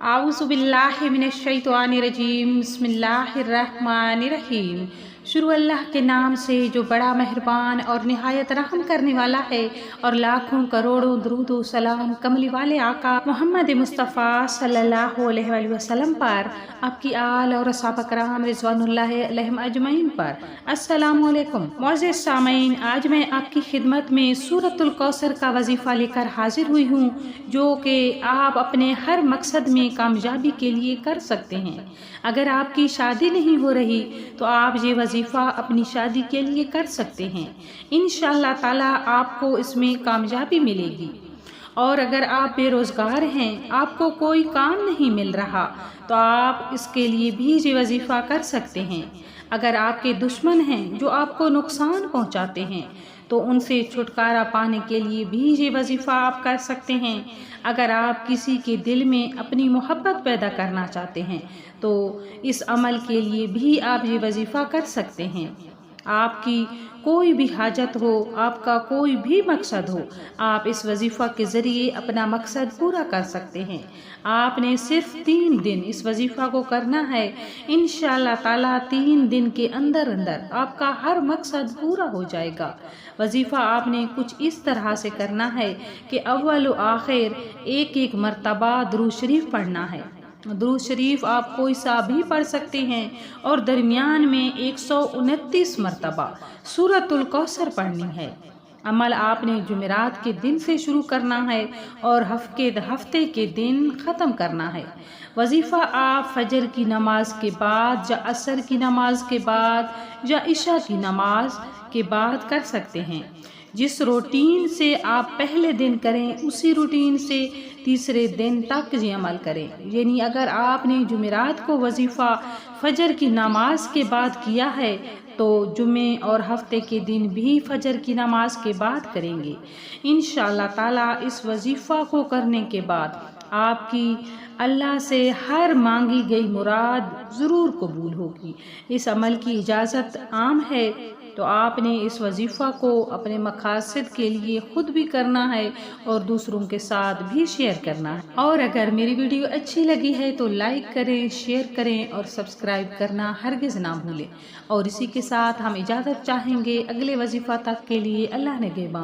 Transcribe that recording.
आऊज़ुबिल्लाहि मिनश्शैतानिर्रजीम बिस्मिल्लाहिर्रहमानिर्रहीम। शुरू अल्लाह के नाम से जो बड़ा मेहरबान और निहायत रहम करने वाला है। और लाखों करोड़ों दरूद व सलाम कमली वाले आका मोहम्मद मुस्तफ़ा सल्लल्लाहु अलैहि वसल्लम पर, आपकी आल और सहाबा कराम रिज़वानुल्लाहि अलैहिम अजमईन पर। अस्सलामु अलैकुम मुअज़्ज़िज़ सामीन, आज मैं आपकी खिदमत में सूरतुल कौसर का वजीफ़ा लेकर हाजिर हुई हूँ, जो कि आप अपने हर मकसद में कामयाबी के लिए कर सकते हैं। अगर आपकी शादी नहीं हो रही तो आप ये वजीफ़ा अपनी शादी के लिए कर सकते हैं। इंशाअल्लाह ताला आपको इसमें कामयाबी मिलेगी। और अगर आप बेरोज़गार हैं, आपको कोई काम नहीं मिल रहा, तो आप इसके लिए भी ये वजीफ़ा कर सकते हैं। अगर आपके दुश्मन हैं जो आपको नुकसान पहुंचाते हैं, तो उनसे छुटकारा पाने के लिए भी ये वजीफ़ा आप कर सकते हैं। अगर आप किसी के दिल में अपनी मोहब्बत पैदा करना चाहते हैं, तो इस अमल के लिए भी आप ये वजीफ़ा कर सकते हैं। आपकी कोई भी हाजत हो, आपका कोई भी मकसद हो, आप इस वजीफ़ा के ज़रिए अपना मकसद पूरा कर सकते हैं। आपने सिर्फ 3 दिन इस वजीफ़ा को करना है। इंशाअल्लाह ताला 3 दिन के अंदर अंदर आपका हर मकसद पूरा हो जाएगा। वजीफ़ा आपने कुछ इस तरह से करना है कि अव्वल व आखिर एक मरतबा दुरूद शरीफ पढ़ना है। दुरूद शरीफ आप कोई सा भी पढ़ सकते हैं और दरमियान में 129 मरतबा सूरतुल कौसर पढ़नी है। अमल आपने जुमेरात के दिन से शुरू करना है और हफ्ते के दिन ख़त्म करना है। वजीफ़ा आप फजर की नमाज के बाद या असर की नमाज के बाद या इशा की नमाज के बाद कर सकते हैं। जिस रूटीन से आप पहले दिन करें, उसी रूटीन से तीसरे दिन तक ये अमल करें। यानी अगर आपने जुमेरात को वजीफ़ा फजर की नमाज के बाद किया है, तो जुमे और हफ्ते के दिन भी फजर की नमाज के बाद करेंगे। इंशाअल्लाह ताला इस वजीफ़ा को करने के बाद आपकी अल्लाह से हर मांगी गई मुराद ज़रूर कबूल होगी। इस अमल की इजाज़त आम है, तो आपने इस वजीफ़ा को अपने मकासद के लिए खुद भी करना है और दूसरों के साथ भी शेयर करना है। और अगर मेरी वीडियो अच्छी लगी है तो लाइक करें, शेयर करें और सब्सक्राइब करना हरगिज़ ना भूलें। और इसी के साथ हम इजाज़त चाहेंगे अगले वजीफ़ा तक के लिए। अल्लाह निगहबान।